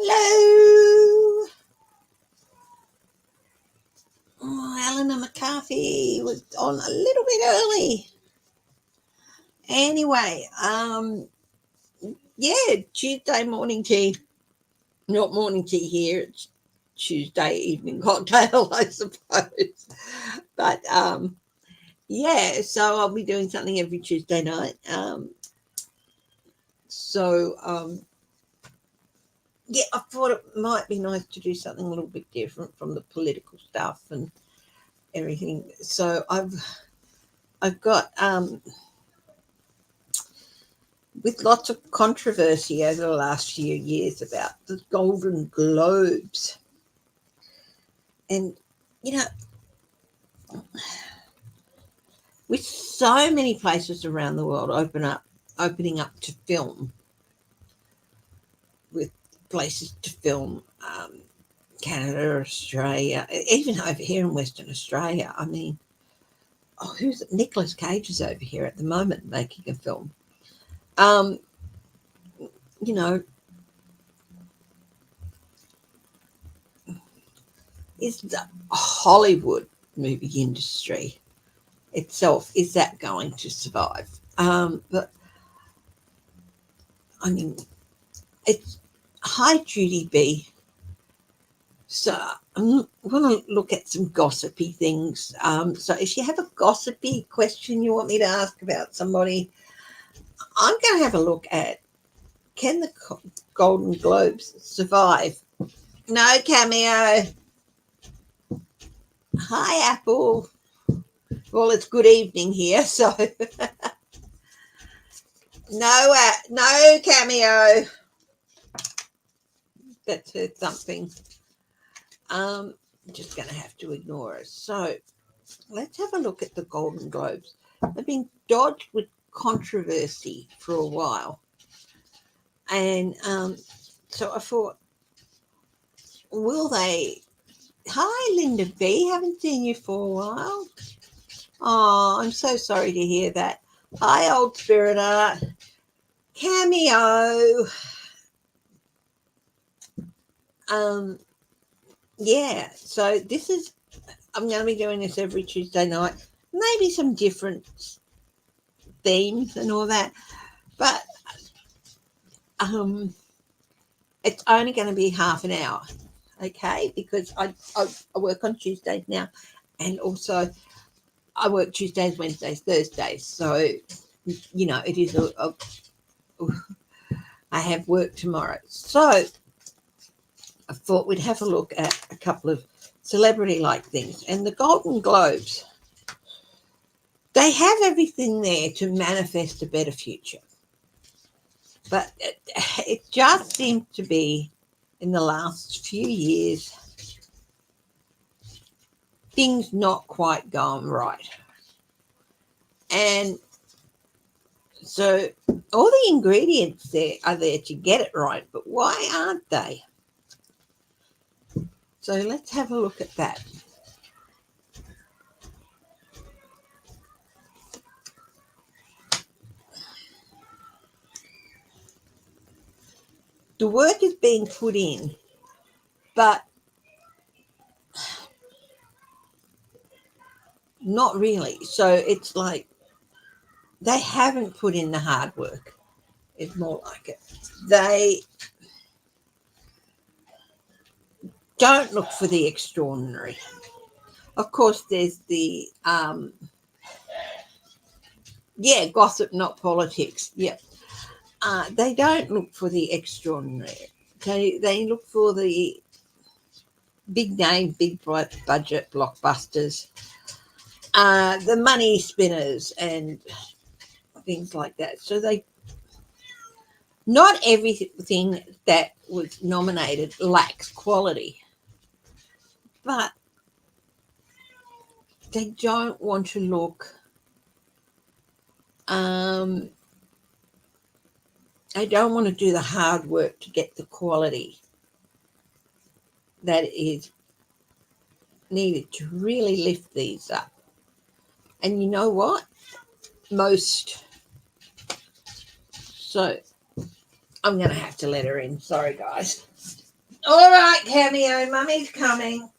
Hello. Oh, Eleanor McCarthy was on a little bit early. Anyway, Tuesday morning tea. Not morning tea here. It's Tuesday evening cocktail, I suppose. But so I'll be doing something every Tuesday night. I thought it might be nice to do something a little bit different from the political stuff and everything. So I've got with lots of controversy over the last few years about the Golden Globes. And, with so many places around the world opening up to film, with places to film, Canada, Australia, even over here in Western Australia. I mean, Nicolas Cage is over here at the moment making a film. Is the Hollywood movie industry itself, is that going to survive? But I mean, it's high duty B. So I'm going to look at some gossipy things. So if you have a gossipy question you want me to ask about somebody, I'm going to have a look at, can the Golden Globes survive? No cameo. Hi, Apple. Well, it's good evening here, so no cameo. That's heard something. I'm just going to have to ignore it. So let's have a look at the Golden Globes. They've been dodged with controversy for a while. And so I thought, will they... Hi, Linda B. Haven't seen you for a while. Oh, I'm so sorry to hear that. Hi, Old Spirit Art. Cameo. So I'm going to be doing this every Tuesday night. Maybe some different themes and all that. But it's only going to be half an hour, okay? Because I work on Tuesdays now, and also I work Tuesdays, Wednesdays, Thursdays. So, it is I have work tomorrow. So I thought we'd have a look at a couple of celebrity-like things. And the Golden Globes, they have everything there to manifest a better future. But it just seems to be, in the last few years, things not quite going right. And so all the ingredients there are there to get it right, but why aren't they? So let's have a look at that. The work is being put in, but not really. So it's like they haven't put in the hard work. It's more like it. They don't look for the extraordinary. Of course, there's the gossip, not politics. Yep. They don't look for the extraordinary. They look for the big name, big budget blockbusters, the money spinners and things like that. So not everything that was nominated lacks quality, but they don't want to look... I don't want to do the hard work to get the quality that is needed to really lift these up. And you know what? So I'm going to have to let her in. Sorry, guys. All right, Cameo, Mummy's coming.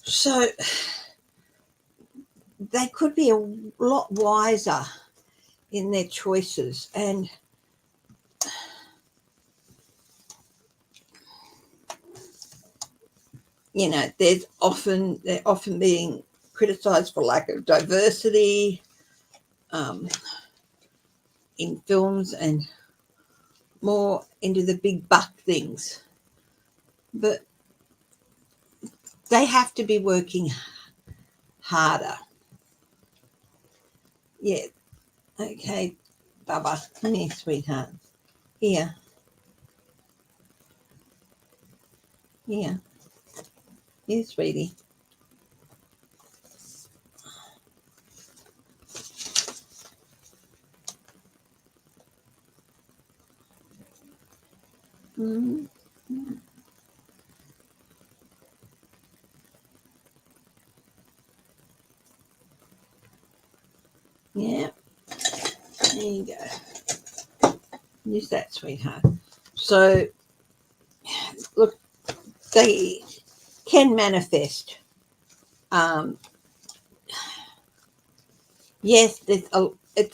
So they could be a lot wiser in their choices, and you know, they're often being criticised for lack of diversity in films and more into the big buck things, but they have to be working harder. Yeah. Okay, Bubba, come here, sweetheart. Here. Here. Here, sweetie. Mm-hmm. Yeah. There you go. Use that, sweetheart. So, look, they can manifest. Yes, it's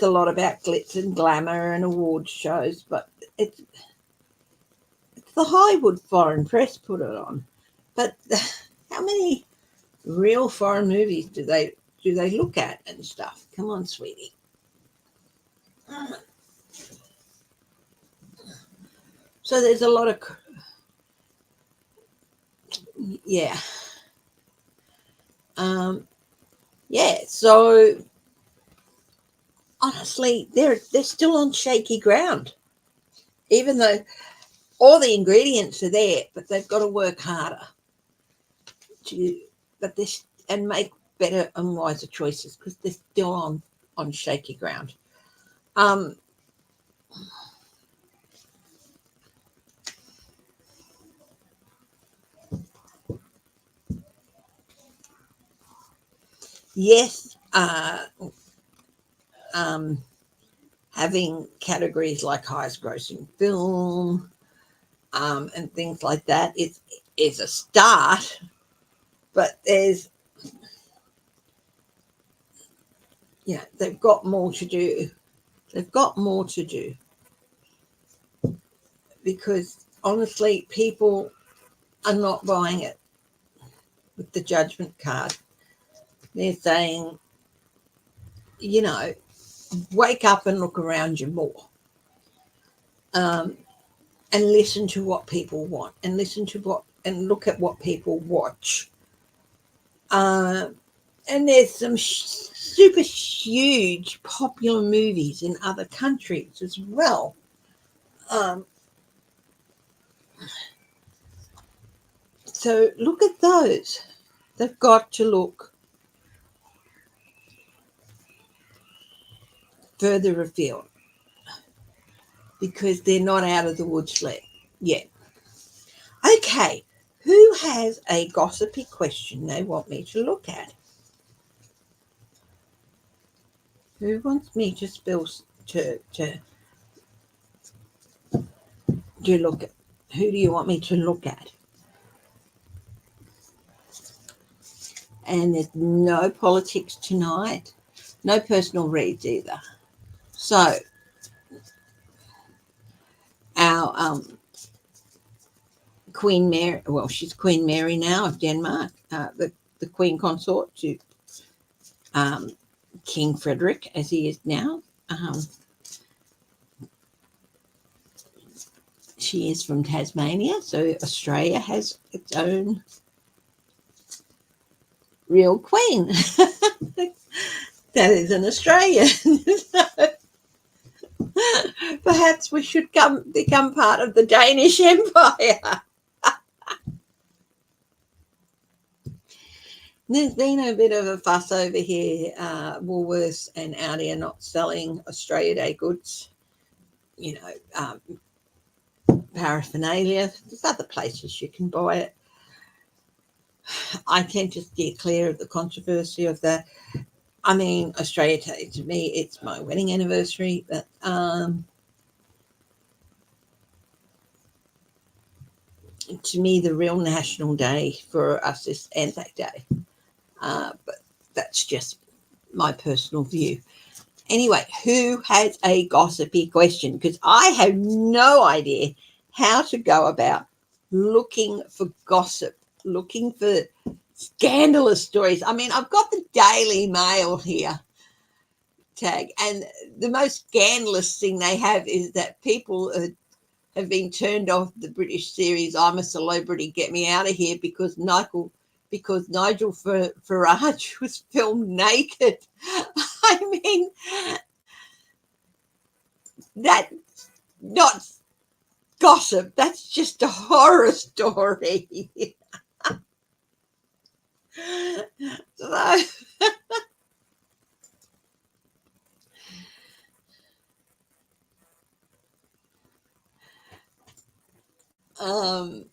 a lot about glitz and glamour and award shows, but it's the Hollywood foreign press put it on. But how many real foreign movies do they look at and stuff? Come on, sweetie. So there's a lot of yeah. Yeah, so honestly, they're still on shaky ground, even though all the ingredients are there, but they've got to work harder to, but this and make better and wiser choices because they're still on shaky ground. Yes, having categories like highest grossing film and things like that is a start, but there's they've got more to do. They've got more to do because honestly, people are not buying it with the judgment card. They're saying, you know, wake up and look around you more, and listen to what people want, and look at what people watch. And there's some super huge popular movies in other countries as well. So look at those. They've got to look further afield because they're not out of the woods yet. Okay, who has a gossipy question they want me to look at? Who wants me to look at? Who do you want me to look at? And there's no politics tonight, no personal reads either. So our Queen Mary, well, she's Queen Mary now of Denmark, the Queen consort to King Frederick, as he is now. She is from Tasmania, so Australia has its own real queen. That is an Australian. Perhaps we should become part of the Danish Empire. There's been a bit of a fuss over here. Woolworths and Aldi are not selling Australia Day goods. You know, paraphernalia. There's other places you can buy it. I tend to steer clear of the controversy of that. I mean, Australia Day, to me, it's my wedding anniversary, but to me, the real national day for us is Anzac Day. But that's just my personal view. Anyway, who has a gossipy question? Because I have no idea how to go about looking for gossip, looking for scandalous stories. I mean, I've got the Daily Mail here tag, and the most scandalous thing they have is that people have been turned off the British series I'm a Celebrity, Get Me Out of Here because Nigel Farage was filmed naked. I mean, that's not gossip. That's just a horror story. So, um,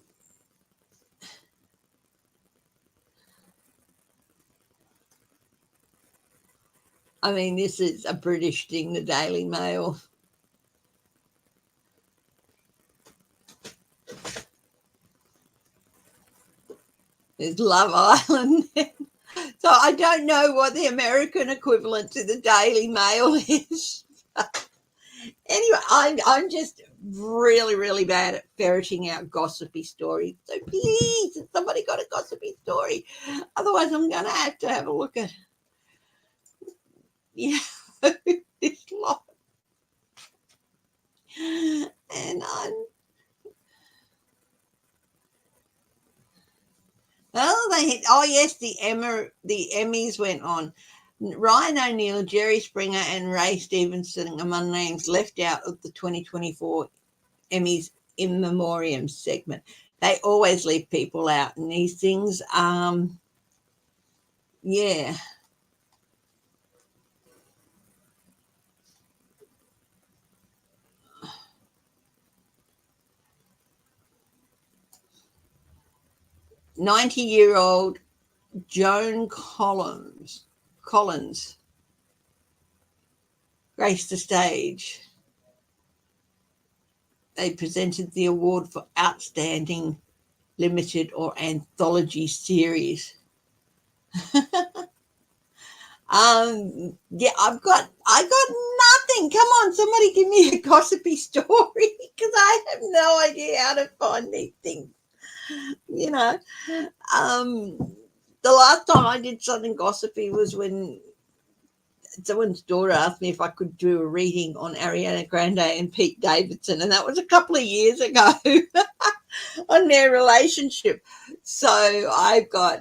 I mean, this is a British thing, the Daily Mail. There's Love Island. So I don't know what the American equivalent to the Daily Mail is. Anyway, I'm just really, really bad at ferreting out gossipy stories. So please, if somebody got a gossipy story, otherwise I'm going to have a look at this lot. And yes, the Emmys went on. Ryan O'Neill, Jerry Springer, and Ray Stevenson among names left out of the 2024 Emmys in memoriam segment. They always leave people out in these things. Yeah. "90-year-old Joan Collins graced the stage. They presented the award for Outstanding Limited or Anthology Series. Yeah, I got nothing. Come on, somebody give me a gossipy story because I have no idea how to find these things. You know, the last time I did something gossipy was when someone's daughter asked me if I could do a reading on Ariana Grande and Pete Davidson, and that was a couple of years ago on their relationship. So I've got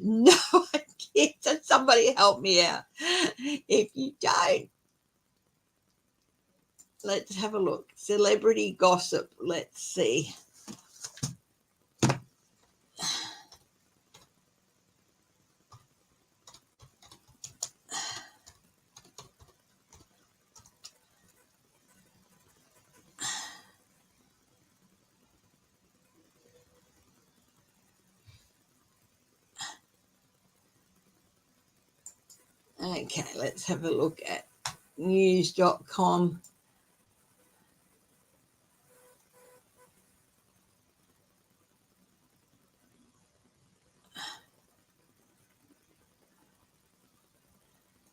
no idea. So somebody help me out. If you don't, let's have a look. Celebrity gossip. Let's see. Okay, let's have a look at news.com.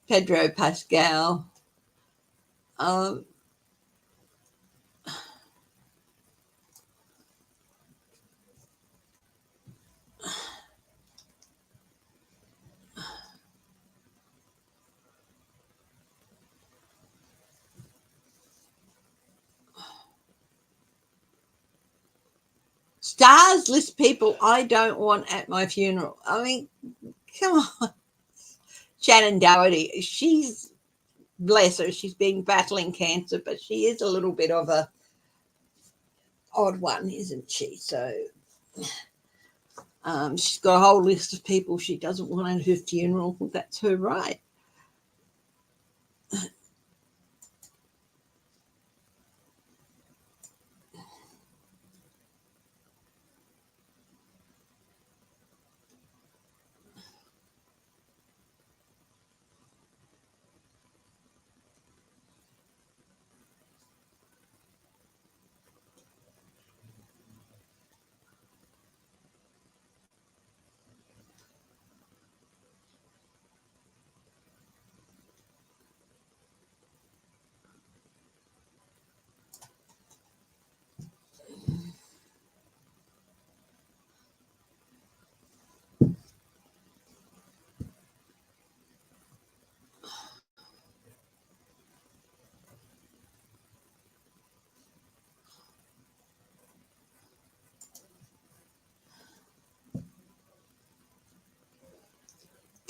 Pedro Pascal. Stars list people I don't want at my funeral. I mean, come on. Shannon Doherty, she's, bless her, she's been battling cancer, but she is a little bit of a odd one, isn't she? So She's got a whole list of people she doesn't want at her funeral. That's her right.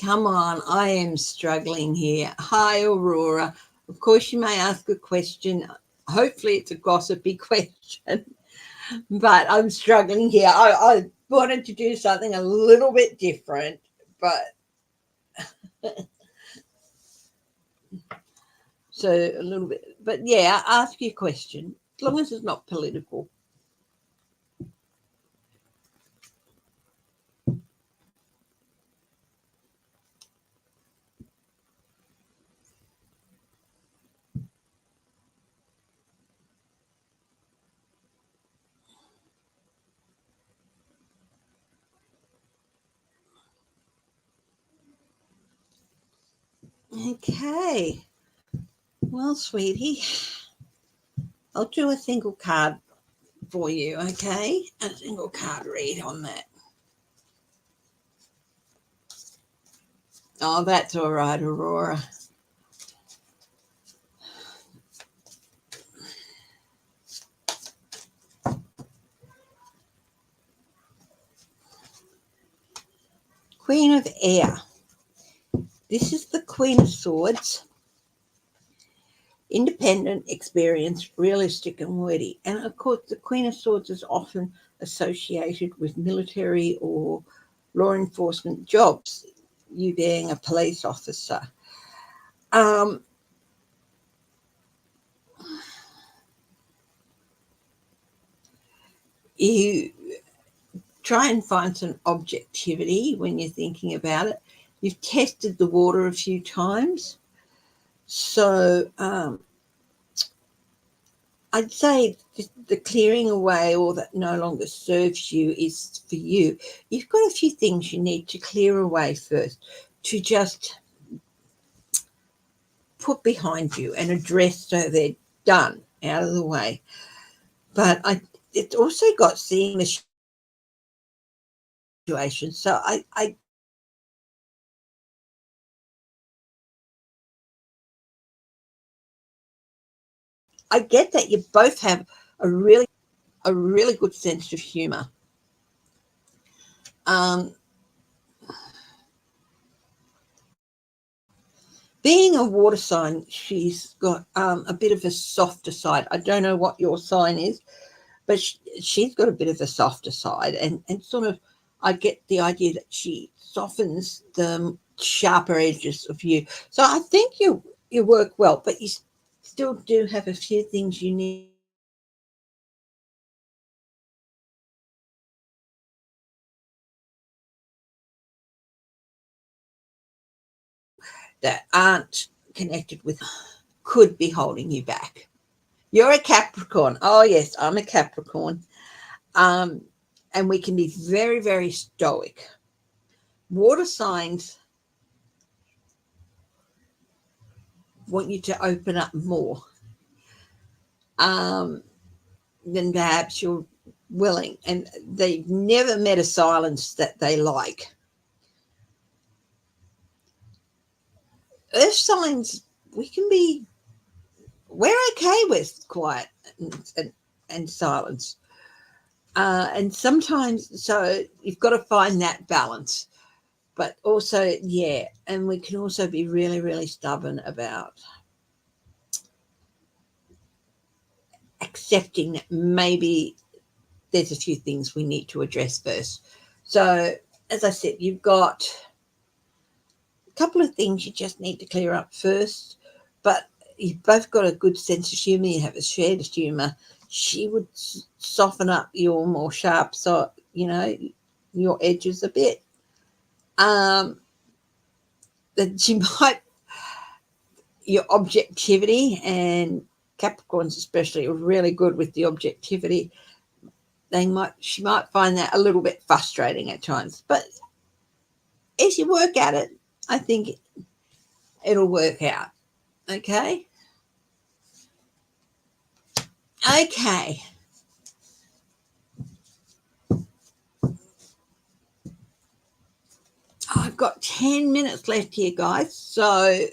Come on, I am struggling here. Hi, Aurora. Of course, you may ask a question. Hopefully, it's a gossipy question, but I'm struggling here. I wanted to do something a little bit different, but so a little bit. But yeah, ask your question as long as it's not political. Okay. Well, sweetie, I'll do a single card for you, okay? A single card read on that. Oh, that's all right, Aurora. Queen of Air. This is the Queen of Swords. Independent, experienced, realistic, and wordy. And of course, the Queen of Swords is often associated with military or law enforcement jobs, you being a police officer. You try and find some objectivity when you're thinking about it. You've tested the water a few times. So I'd say the clearing away or that no longer serves you is for you. You've got a few things you need to clear away first to just put behind you and address so they're done, out of the way. But it's also got seeing the situation. So I get that you both have a really good sense of humor. Being a water sign, she's got a bit of a softer side. I don't know what your sign is, but she's got a bit of a softer side, and sort of I get the idea that she softens the sharper edges of you. So I think you work well, but you still do have a few things you need that aren't connected with, could be holding you back. You're a Capricorn. Oh yes, I'm a Capricorn. And we can be very, very stoic. Water signs want you to open up more than perhaps you're willing, and they've never met a silence that they like. Earth signs, we're okay with quiet and silence. And sometimes, so you've got to find that balance. But also, yeah, and we can also be really, really stubborn about accepting that maybe there's a few things we need to address first. So, as I said, you've got a couple of things you just need to clear up first, but you've both got a good sense of humour. You have a shared humour. She would soften up your more sharp, so your edges a bit. That she might, your objectivity, and Capricorns especially are really good with the objectivity. She might find that a little bit frustrating at times, but as you work at it, I think it'll work out. Okay. I've got 10 minutes left here, guys. So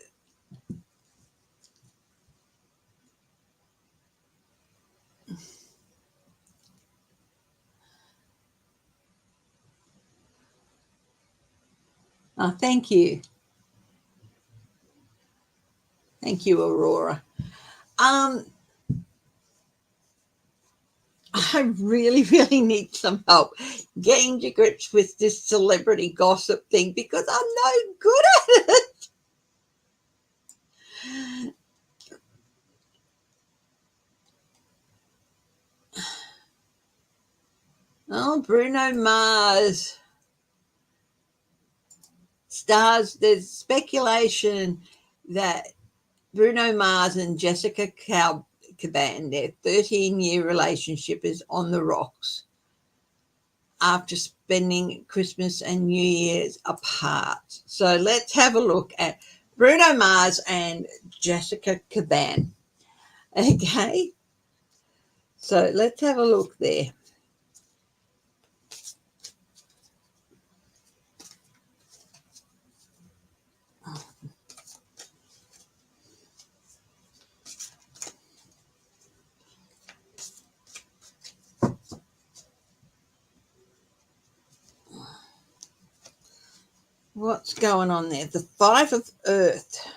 thank you. Thank you, Aurora. I really, really need some help getting to grips with this celebrity gossip thing because I'm no good at it. Oh, Bruno Mars. Stars, there's speculation that Bruno Mars and Jessica Caban, their 13-year relationship is on the rocks after spending Christmas and New Year's apart. So let's have a look at Bruno Mars and Jessica Caban. Okay, so let's have a look there. What's going on there? The Five of Earth.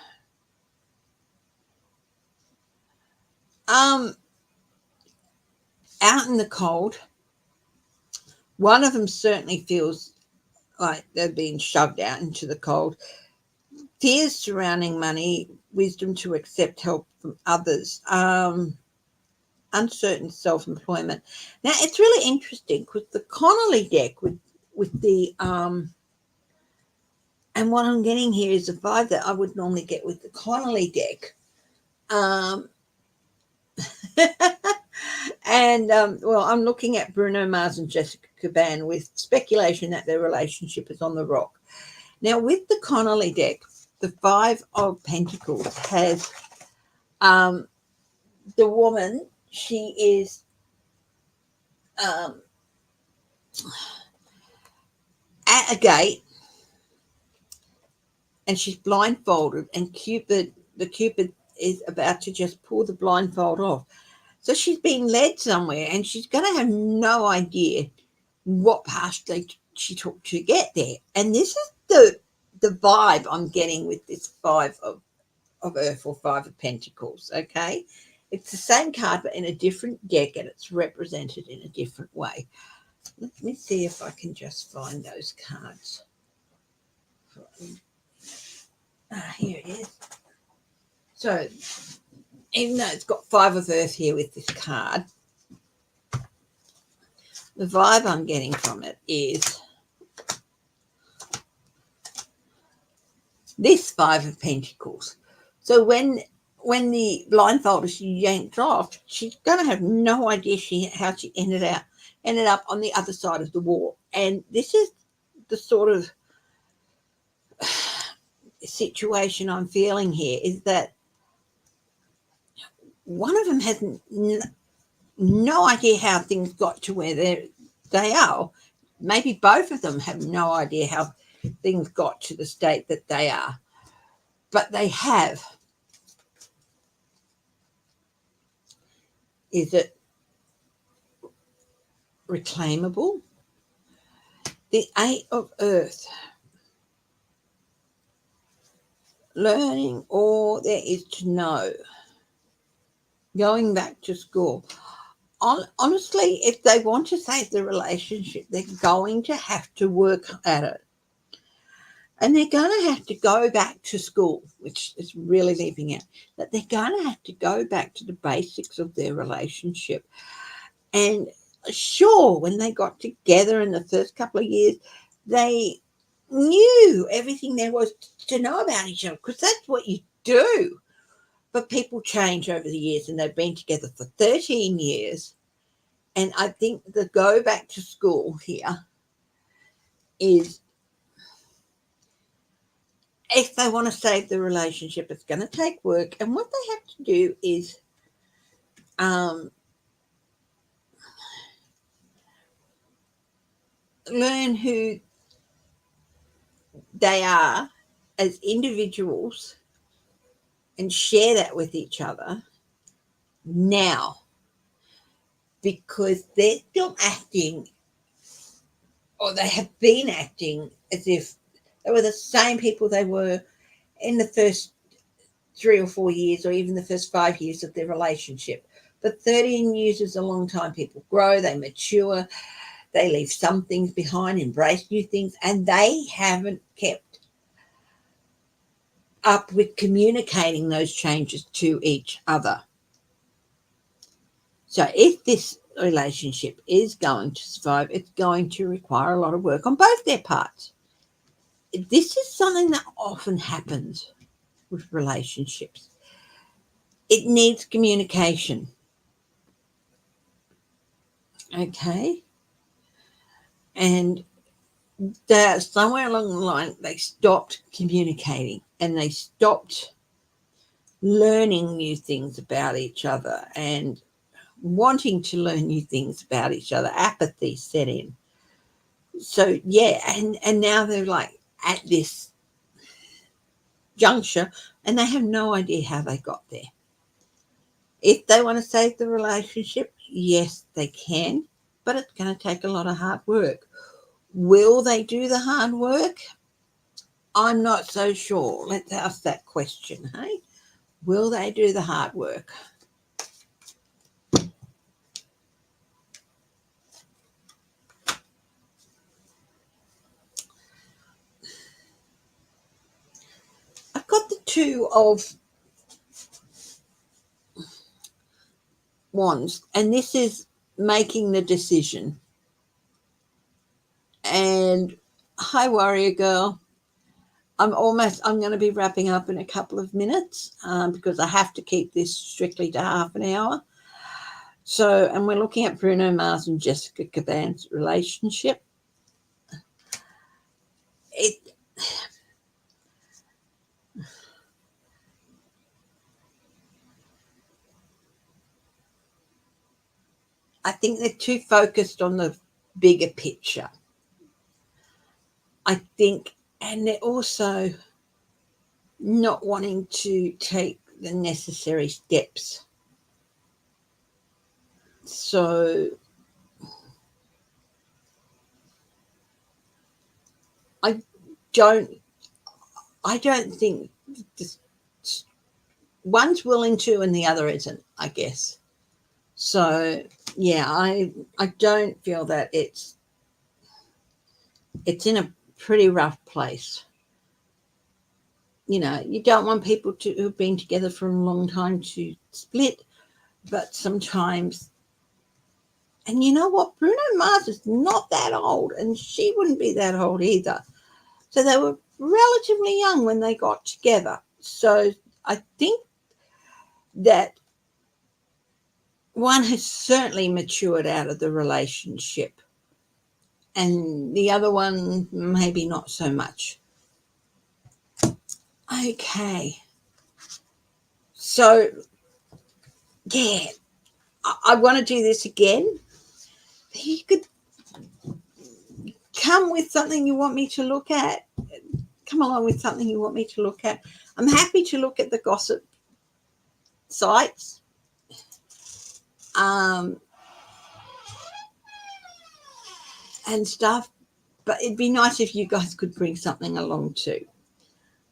Out in the cold, one of them certainly feels like they're being shoved out into the cold. Fears surrounding money, wisdom to accept help from others, uncertain self-employment. Now, it's really interesting because the Connolly deck with the and what I'm getting here is a vibe that I would normally get with the Connolly deck. And well, I'm looking at Bruno Mars and Jessica Caban with speculation that their relationship is on the rock. Now, with the Connolly deck, the Five of Pentacles has the woman. She is at a gate, and she's blindfolded, and the Cupid is about to just pull the blindfold off. So she's being led somewhere, and she's going to have no idea what path she took to get there. And this is the vibe I'm getting with this Five of Earth or Five of Pentacles. Okay, it's the same card but in a different deck, and it's represented in a different way. Let me see if I can just find those cards. Here it is. So even though it's got Five of Earth here with this card, the vibe I'm getting from it is this Five of Pentacles. So when the blindfold is yanked off, she's going to have no idea how she ended up on the other side of the wall. And this is the sort of situation I'm feeling here, is that one of them has no idea how things got to where they are. Maybe both of them have no idea how things got to the state that they are, but they have. Is it reclaimable? The Eight of Earth. Learning all there is to know. Going back to school. honestly, if they want to save the relationship, they're going to have to work at it. And they're going to have to go back to school, which is really leaving out, that they're going to have to go back to the basics of their relationship. And sure, when they got together in the first couple of years, they knew everything there was to know about each other, because that's what you do. But people change over the years, and they've been together for 13 years. And I think the go back to school here is, if they want to save the relationship, it's going to take work. And what they have to do is learn who they are as individuals and share that with each other now, because they're still acting, or they have been acting, as if they were the same people they were in the first 3 or 4 years, or even the first 5 years of their relationship. But 13 years is a long time. People grow, they mature, they leave some things behind, embrace new things, and they haven't kept up with communicating those changes to each other. So if this relationship is going to survive, it's going to require a lot of work on both their parts. This is something that often happens with relationships. It needs communication. Okay? And that somewhere along the line, they stopped communicating, and they stopped learning new things about each other and wanting to learn new things about each other. Apathy set in. So yeah, and now they're like at this juncture, and they have no idea how they got there. If they want to save the relationship, yes, they can, but it's going to take a lot of hard work. Will they do the hard work? I'm not so sure. Let's ask that question, hey? Will they do the hard work? I've got the Two of Wands, and this is making the decision. And hi, warrior girl. I'm going to be wrapping up in a couple of minutes because I have to keep this strictly to half an hour. So, and we're looking at Bruno Mars and Jessica Caban's relationship. I think they're too focused on the bigger picture. I think, and they're also not wanting to take the necessary steps. So I don't think this, one's willing to and the other isn't, I guess. So yeah, I don't feel that it's in a pretty rough place. You know, you don't want people who've been together for a long time to split, but sometimes, and you know what, Bruno Mars is not that old, and she wouldn't be that old either. So they were relatively young when they got together. So I think that one has certainly matured out of the relationship, and the other one maybe not so much. Okay. So, yeah, I want to do this again. You could come with something you want me to look at. Come along with something you want me to look at. I'm happy to look at the gossip sites. And stuff, but it'd be nice if you guys could bring something along too.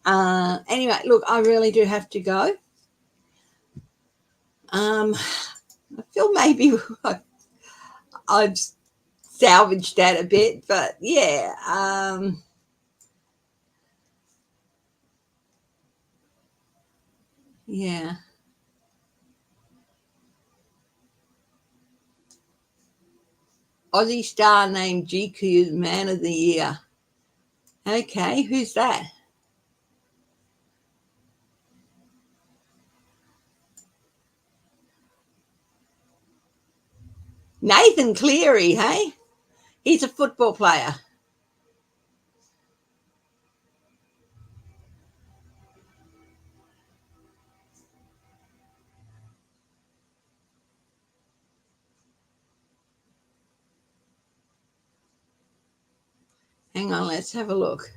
Anyway, look, I really do have to go. I thought maybe I'd salvaged that a bit, but yeah. Yeah. Aussie star named GQ Man of the Year. Okay, who's that? Nathan Cleary, hey? He's a football player. Hang on, let's have a look.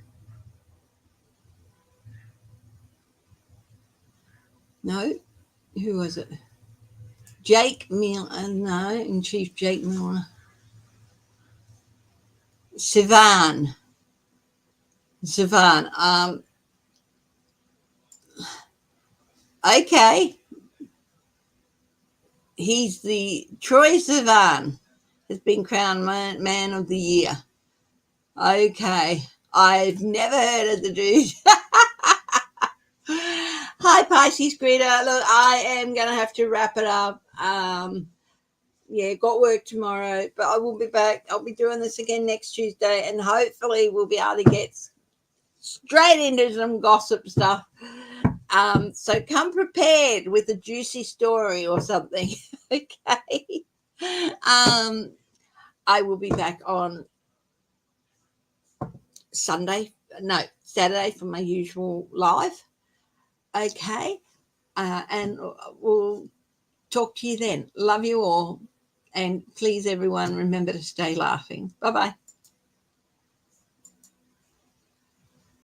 No, who was it? Jake Miller, no, in Chief Jake Miller. Sivan. Okay. He's the Troy Sivan has been crowned man of the Year. Okay. I've never heard of the dude. Hi, Pisces Greta. Look, I am going to have to wrap it up. Yeah, got work tomorrow, but I will be back. I'll be doing this again next Tuesday, and hopefully we'll be able to get straight into some gossip stuff. So come prepared with a juicy story or something. Okay. I will be back on Saturday for my usual live. Okay. And we'll talk to you then. Love you all. And please, everyone, remember to stay laughing. Bye-bye.